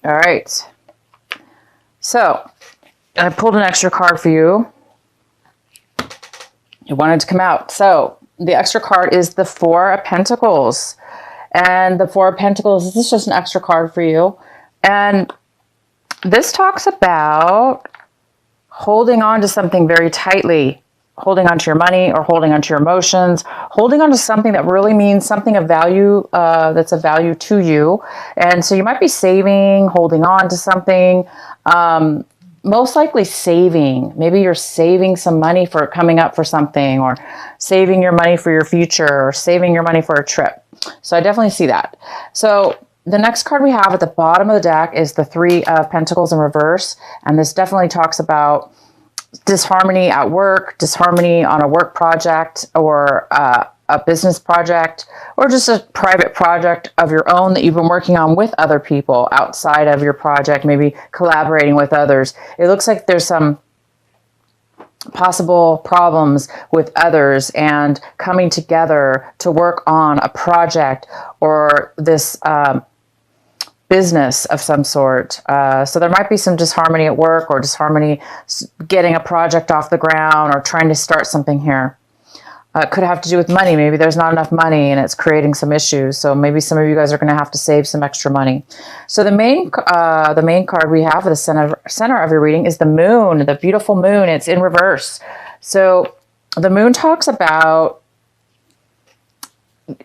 All right. So I pulled an extra card for you. You wanted to come out. So the extra card is the Four of Pentacles. And the Four of Pentacles, this is just an extra card for you. And this talks about holding on to something very tightly, holding on to your money or holding on to your emotions, holding on to something that really means something of value, that's of value to you. And so you might be saving, holding on to something, most likely saving. Maybe you're saving some money for coming up for something, or saving your money for your future, or saving your money for a trip. So I definitely see that. So the next card we have at the bottom of the deck is the Three of Pentacles in reverse. And this definitely talks about disharmony at work, disharmony on a work project, or a business project, or just a private project of your own that you've been working on with other people outside of your project, maybe collaborating with others. It looks like there's some possible problems with others and coming together to work on a project or this business of some sort. So there might be some disharmony at work, or disharmony getting a project off the ground, or trying to start something here. It could have to do with money. Maybe there's not enough money and it's creating some issues. So maybe some of you guys are going to have to save some extra money. So the main card we have at the center of your reading is the Moon, the beautiful Moon. It's in reverse. So the Moon talks about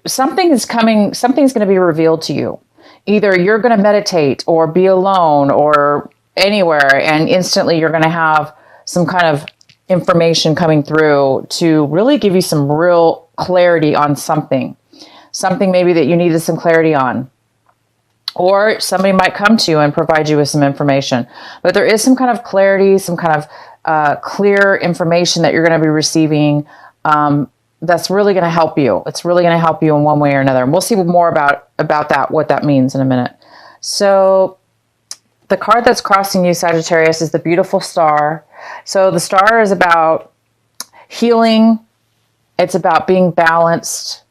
something is coming, something's going to be revealed to you. Either you're going to meditate or be alone or anywhere, and instantly you're going to have some kind of information coming through to really give you some real clarity on something maybe that you needed some clarity on, or somebody might come to you and provide you with some information. But there is some kind of clarity, some kind of clear information that you're going to be receiving that's really going to help you. It's really going to help you in one way or another. And we'll see more about that, what that means in a minute. So the card that's crossing you, Sagittarius, is the beautiful Star. So the Star is about healing. It's about being balanced.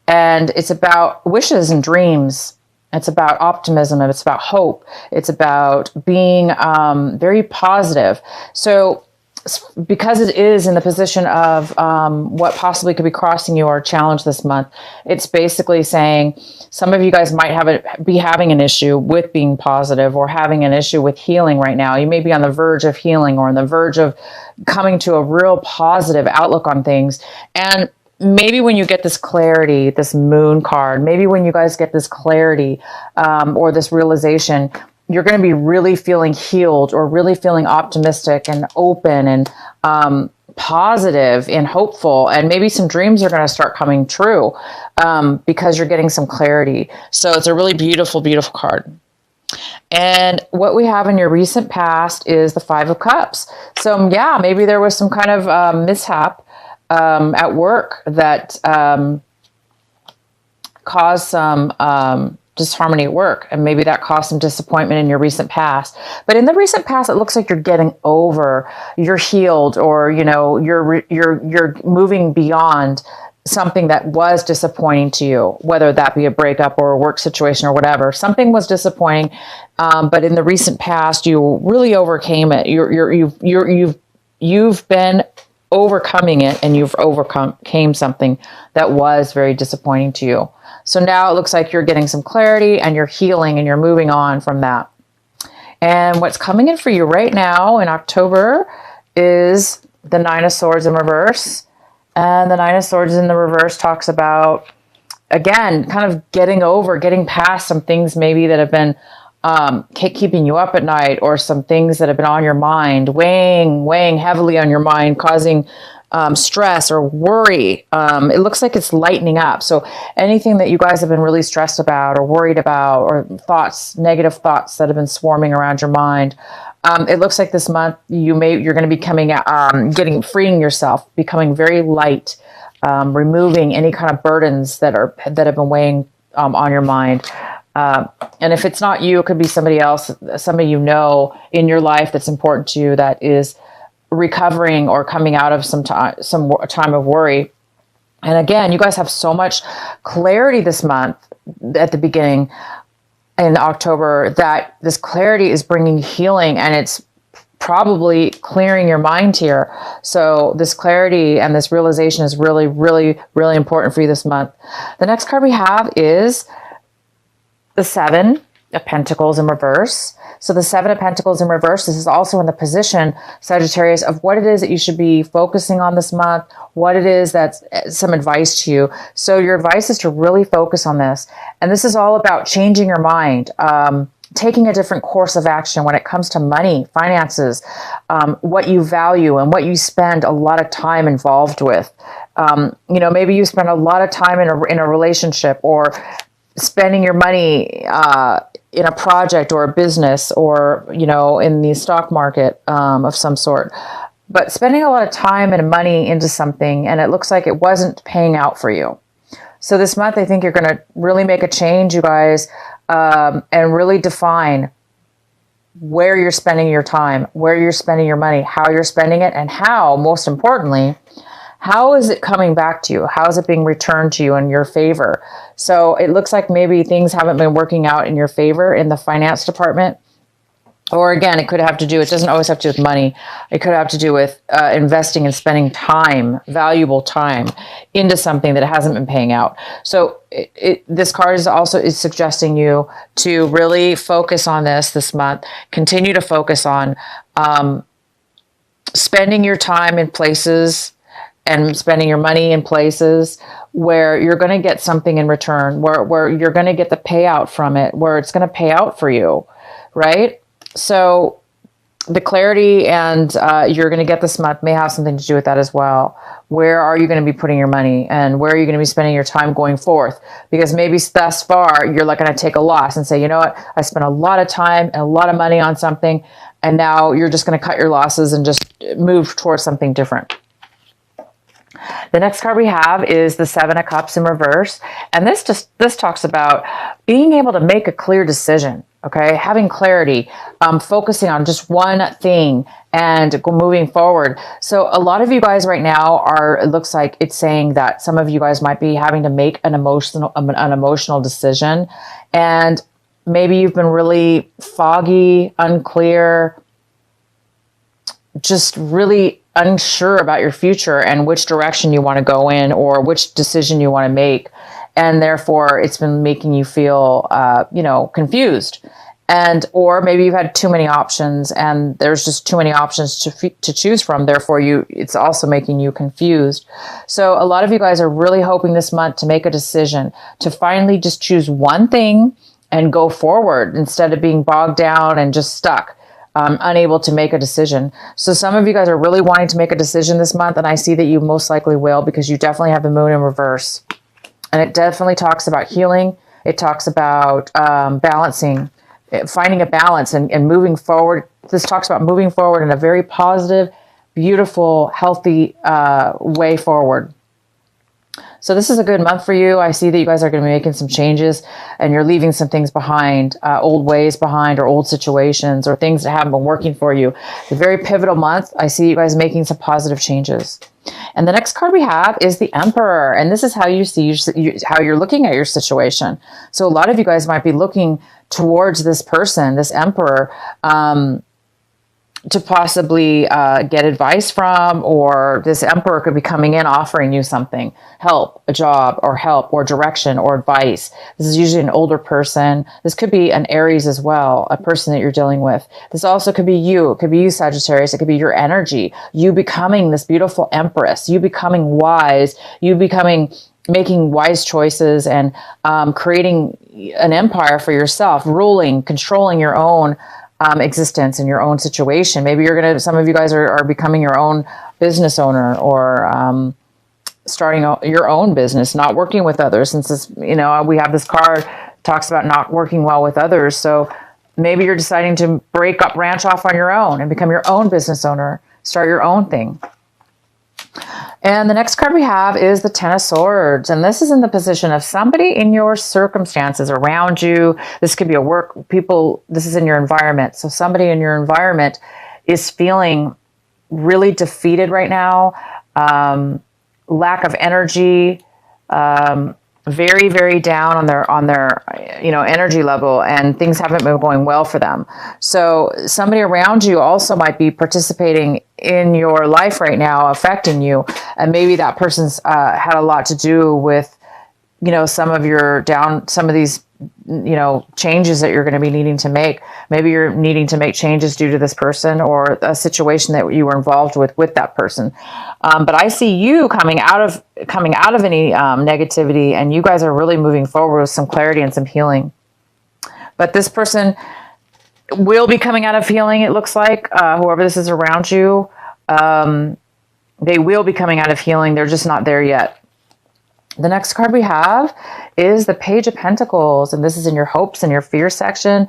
And it's about wishes and dreams. It's about optimism. It's about hope. It's about being very positive. So because it is in the position of what possibly could be crossing you or a challenge this month, it's basically saying some of you guys might be having an issue with being positive, or having an issue with healing right now. You may be on the verge of healing, or on the verge of coming to a real positive outlook on things. And maybe when you get this clarity, this Moon card, maybe when you guys get this clarity or this realization, you're going to be really feeling healed, or really feeling optimistic and open and positive and hopeful. And maybe some dreams are going to start coming true because you're getting some clarity. So it's a really beautiful, beautiful card. And what we have in your recent past is the Five of Cups. So yeah, maybe there was some kind of mishap at work that caused some disharmony at work, and maybe that caused some disappointment in your recent past. But in the recent past, it looks like you're getting over, you're healed, or you're moving beyond something that was disappointing to you, whether that be a breakup or a work situation or whatever. Something was disappointing, but in the recent past, you really overcame it. You've been overcoming it, and you've overcame something that was very disappointing to you. So now it looks like you're getting some clarity, and you're healing, and you're moving on from that. And what's coming in for you right now in October is the Nine of Swords in reverse. And the Nine of Swords in the reverse talks about, again, kind of getting past some things maybe that have been keeping you up at night, or some things that have been on your mind, weighing heavily on your mind, causing stress or worry. It looks like it's lightening up. So anything that you guys have been really stressed about or worried about, or negative thoughts that have been swarming around your mind, it looks like this month you're going to be freeing yourself, becoming very light, removing any kind of burdens that have been weighing on your mind. And if it's not you, it could be somebody else, somebody you know in your life that's important to you, that is recovering or coming out of some time of worry. And again, you guys have so much clarity this month at the beginning. in October, that this clarity is bringing healing, and it's probably clearing your mind here. So this clarity and this realization is really, really, really important for you this month. The next card we have is the Seven of Pentacles in reverse. So the Seven of Pentacles in reverse, this is also in the position, Sagittarius, of what it is that you should be focusing on this month, what it is that's some advice to you. So your advice is to really focus on this. And this is all about changing your mind, taking a different course of action when it comes to money, finances, what you value and what you spend a lot of time involved with. Maybe you spend a lot of time in a relationship, or spending your money in a project or a business, or, in the stock market of some sort. But spending a lot of time and money into something, and it looks like it wasn't paying out for you. So this month, I think you're going to really make a change, you guys, and really define where you're spending your time, where you're spending your money, how you're spending it, and how, most importantly, how is it coming back to you? How is it being returned to you in your favor? So it looks like maybe things haven't been working out in your favor in the finance department. Or again, it could have to do, it doesn't always have to do with money. It could have to do with investing and spending time, valuable time, into something that hasn't been paying out. So this card is suggesting you to really focus on this month. Continue to focus on spending your time in places and spending your money in places where you're going to get something in return, where you're going to get the payout from it, where it's going to pay out for you, right? So the clarity and you're going to get this month may have something to do with that as well. Where are you going to be putting your money, and where are you going to be spending your time going forth? Because maybe thus far you're like going to take a loss and say, you know what, I spent a lot of time and a lot of money on something, and now you're just going to cut your losses and just move towards something different. The next card we have is the Seven of Cups in reverse. And this talks about being able to make a clear decision, okay? Having clarity, focusing on just one thing and moving forward. So a lot of you guys right now it looks like it's saying that some of you guys might be having to make an emotional decision. And maybe you've been really foggy, unclear, just really unsure about your future and which direction you want to go in, or which decision you want to make. And therefore it's been making you feel, confused. Or maybe you've had too many options and there's just too many options to choose from. Therefore it's also making you confused. So a lot of you guys are really hoping this month to make a decision, to finally just choose one thing and go forward instead of being bogged down and just stuck. Unable to make a decision. So some of you guys are really wanting to make a decision this month, and I see that you most likely will, because you definitely have the moon in reverse. And it definitely talks about healing. It talks about balancing, finding a balance and moving forward. This talks about moving forward in a very positive, beautiful, healthy way forward. So this is a good month for you. I see that you guys are going to be making some changes, and you're leaving some things behind, old ways behind, or old situations, or things that haven't been working for you. It's a very pivotal month. I see you guys making some positive changes. And the next card we have is the Emperor. And this is how you see how you're looking at your situation. So a lot of you guys might be looking towards this person, this Emperor, to possibly get advice from, or this Emperor could be coming in offering you something, help, a job, or direction, or advice. This is usually an older person. This could be an Aries as well, a person that you're dealing with. This also could be you. It could be you, Sagittarius. It could be your energy. You becoming this beautiful Empress. You becoming wise. You making wise choices and creating an empire for yourself, ruling, controlling your own existence in your own situation. Maybe some of you guys are becoming your own business owner, or starting your own business, not working with others. Since this, we have this card talks about not working well with others. So maybe you're deciding to branch off on your own and become your own business owner, start your own thing. And the next card we have is the Ten of Swords. And this is in the position of somebody in your circumstances around you. This could be this is in your environment. So somebody in your environment is feeling really defeated right now, lack of energy, very, very down on their energy level, and things haven't been going well for them. So somebody around you also might be participating in your life right now, affecting you, and maybe that person's had a lot to do with some of these changes that you're going to be needing to make. Maybe you're needing to make changes due to this person or a situation that you were involved with that person. But I see you coming out of any negativity, and you guys are really moving forward with some clarity and some healing. But this person will be coming out of healing, it looks like, whoever this is around you, they will be coming out of healing. They're just not there yet. The next card we have is the Page of Pentacles, and this is in your hopes and your fear section.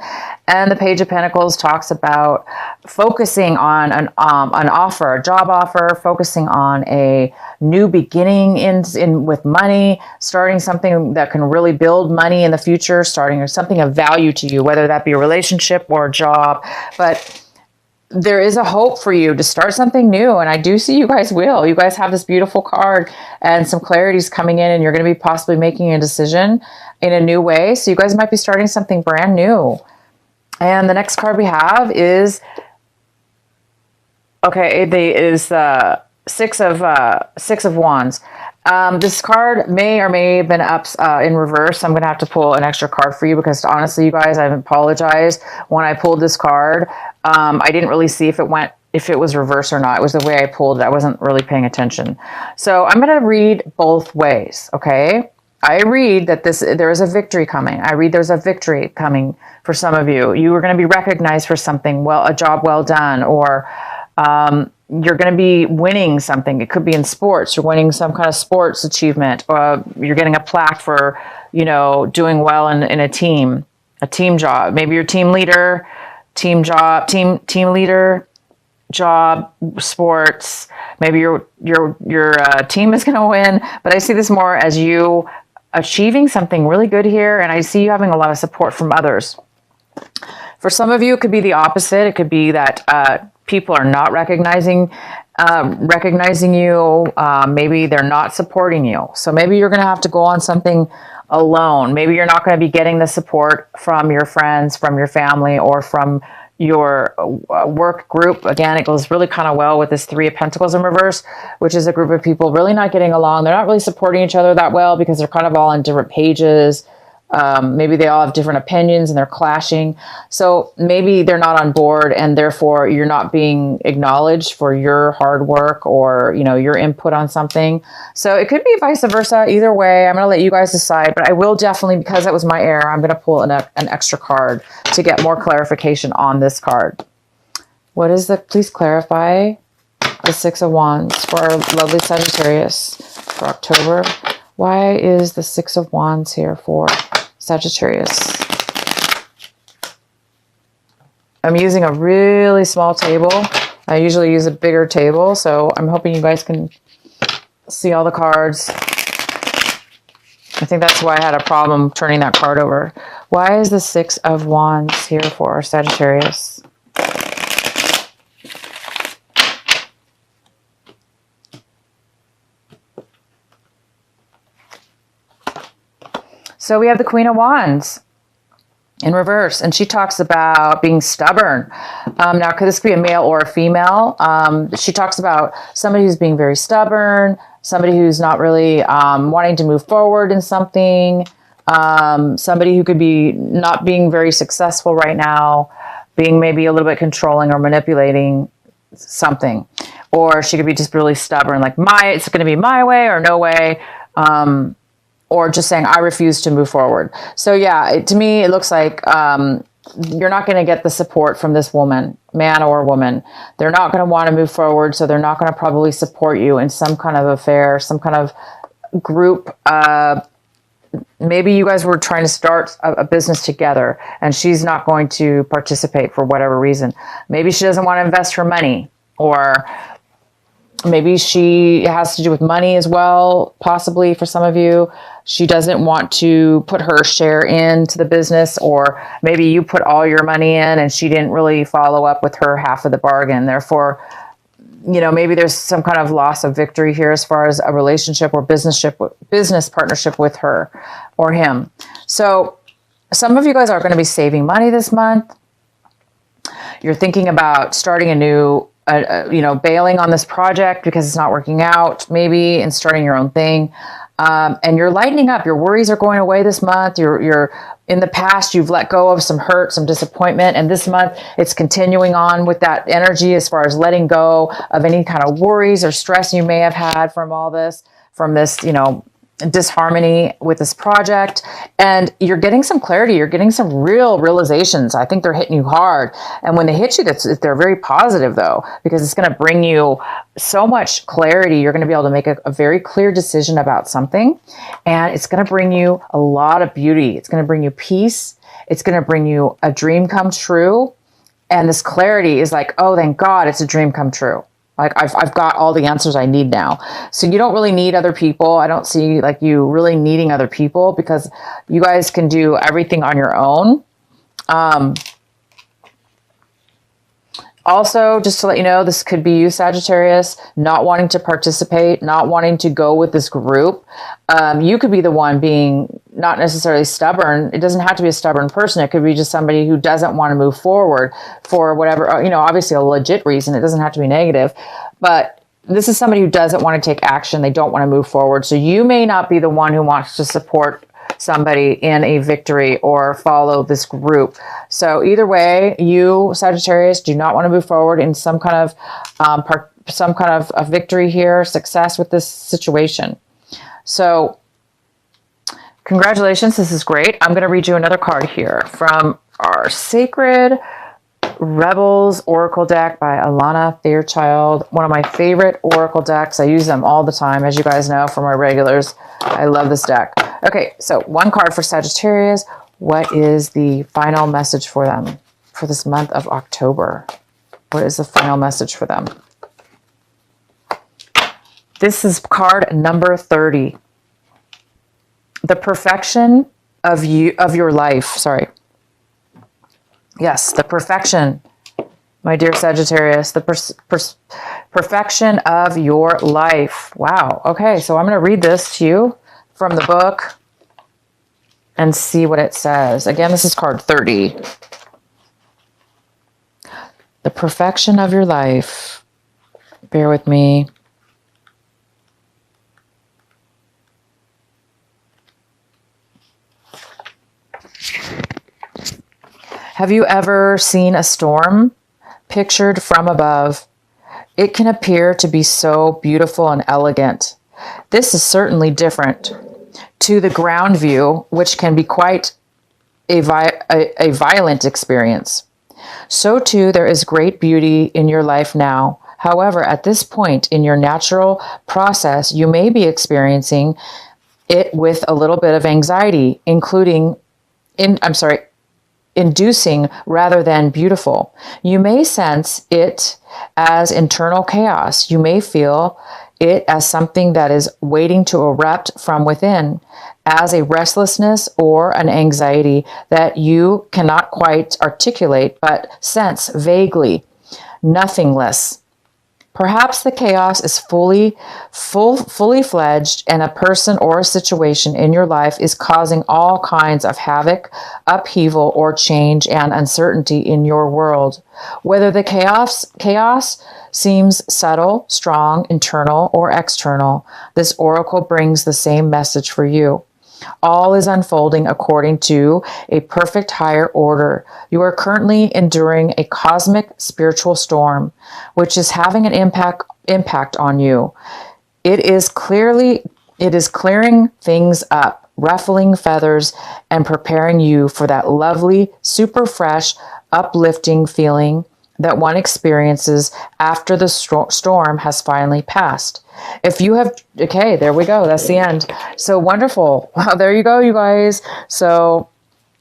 And the Page of Pentacles talks about focusing on an offer, a job offer, focusing on a new beginning in with money, starting something that can really build money in the future, starting something of value to you, whether that be a relationship or a job. But there is a hope for you to start something new. And I do see you guys will. You guys have this beautiful card and some clarity is coming in, and you're going to be possibly making a decision in a new way. So you guys might be starting something brand new. And the next card we have is, Six of Wands. This card may or may have been up in reverse. I'm going to have to pull an extra card for you because honestly, you guys, I apologize. When I pulled this card, I didn't really see if it was reverse or not. It was the way I pulled it. I wasn't really paying attention. So I'm going to read both ways. Okay. I read that there is a victory coming. I read there's a victory coming for some of you. You are going to be recognized for something, a job well done, or, you're going to be winning something. It could be in sports. You're winning some kind of sports achievement, or you're getting a plaque for, doing well in a team job. Maybe you're team leader, team leader, job, sports. Maybe your team is going to win. But I see this more as you achieving something really good here, and I see you having a lot of support from others. For some of you, it could be the opposite. It could be that people are not recognizing you. Maybe they're not supporting you. So maybe you're going to have to go on something alone. Maybe you're not going to be getting the support from your friends, from your family, or from your work group. Again, it goes really kind of well with this Three of Pentacles in reverse, which is a group of people really not getting along. They're not really supporting each other that well because they're kind of all on different pages. Maybe they all have different opinions and they're clashing. So maybe they're not on board, and therefore you're not being acknowledged for your hard work or, your input on something. So it could be vice versa. Either way, I'm going to let you guys decide, but I will definitely, because that was my error, I'm going to pull an extra card to get more clarification on this card. Please clarify the Six of Wands for our lovely Sagittarius for October. Why is the Six of Wands here for Sagittarius? I'm using a really small table. I usually use a bigger table, so I'm hoping you guys can see all the cards. I think that's why I had a problem turning that card over. Why is the Six of Wands here for Sagittarius? So we have the Queen of Wands in reverse, and she talks about being stubborn. Now, could this be a male or a female? She talks about somebody who's being very stubborn, somebody who's not really wanting to move forward in something, somebody who could be not being very successful right now, being maybe a little bit controlling or manipulating something. Or she could be just really stubborn, like it's going to be my way or no way. Or just saying, I refuse to move forward. So yeah, to me, it looks like you're not going to get the support from this woman, man or woman. They're not going to want to move forward, so they're not going to probably support you in some kind of affair, some kind of group. Maybe you guys were trying to start a business together, and she's not going to participate for whatever reason. Maybe she doesn't want to invest her money, or maybe it has to do with money as well, possibly for some of you. She doesn't want to put her share into the business, or maybe you put all your money in and she didn't really follow up with her half of the bargain. Therefore, maybe there's some kind of loss of victory here as far as a relationship or business partnership with her or him. So some of you guys are going to be saving money this month. You're thinking about starting a new, bailing on this project because it's not working out, maybe, and starting your own thing. And you're lightening up. Your worries are going away this month. You're in the past, you've let go of some hurt, some disappointment. And this month, it's continuing on with that energy as far as letting go of any kind of worries or stress you may have had from all this, from this, disharmony with this project. And you're getting some clarity. You're getting some real realizations. I think they're hitting you hard. And when they hit you, they're very positive though, because it's going to bring you so much clarity. You're going to be able to make a very clear decision about something. And it's going to bring you a lot of beauty. It's going to bring you peace. It's going to bring you a dream come true. And this clarity is like, oh, thank God it's a dream come true. Like I've got all the answers I need now. So you don't really need other people. I don't see like you really needing other people because you guys can do everything on your own. Also, just to let you know, this could be you, Sagittarius, not wanting to participate, not wanting to go with this group. You could be the one being not necessarily stubborn. It doesn't have to be a stubborn person. It could be just somebody who doesn't want to move forward for whatever, obviously a legit reason. It doesn't have to be negative, but this is somebody who doesn't want to take action. They don't want to move forward. So you may not be the one who wants to support somebody in a victory or follow this group. So either way, you, Sagittarius, do not want to move forward in some kind of a victory here, success with this situation. So congratulations. This is great. I'm going to read you another card here from our Sacred Rebels Oracle deck by Alana Fairchild. One of my favorite Oracle decks. I use them all the time, as you guys know, for my regulars. I love this deck. Okay, so one card for Sagittarius. What is the final message for them for this month of October? What is the final message for them? This is card number 30. The perfection of your life. Sorry. Yes, the perfection, my dear Sagittarius, the perfection of your life. Wow. Okay, so I'm going to read this to you from the book and see what it says. Again, this is card 30. The perfection of your life. Bear with me. Have you ever seen a storm pictured from above? It can appear to be so beautiful and elegant. This is certainly different to the ground view, which can be quite a violent experience. So too, there is great beauty in your life now. However, at this point in your natural process, you may be experiencing it with a little bit of anxiety, inducing rather than beautiful. You may sense it as internal chaos. You may feel it as something that is waiting to erupt from within, as a restlessness or an anxiety that you cannot quite articulate but sense vaguely, nothingless. Perhaps the chaos is fully fledged, and a person or a situation in your life is causing all kinds of havoc, upheaval, or change and uncertainty in your world. Whether the chaos seems subtle, strong, internal, or external, this oracle brings the same message for you. All is unfolding according to a perfect higher order. You are currently enduring a cosmic spiritual storm, which is having an impact on you. It is clearing things up, ruffling feathers, and preparing you for that lovely, super fresh, uplifting feeling that one experiences after the storm has finally passed. If you have, okay, there we go. That's the end. So wonderful. Wow, there you go, you guys. So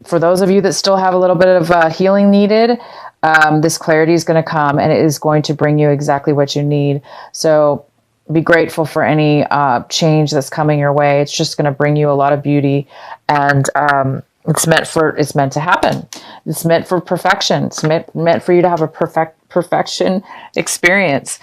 for those of you that still have a little bit of healing needed, this clarity is going to come and it is going to bring you exactly what you need. So be grateful for any change that's coming your way. It's just going to bring you a lot of beauty, and it's meant to happen. It's meant for perfection. It's meant for you to have a perfection experience.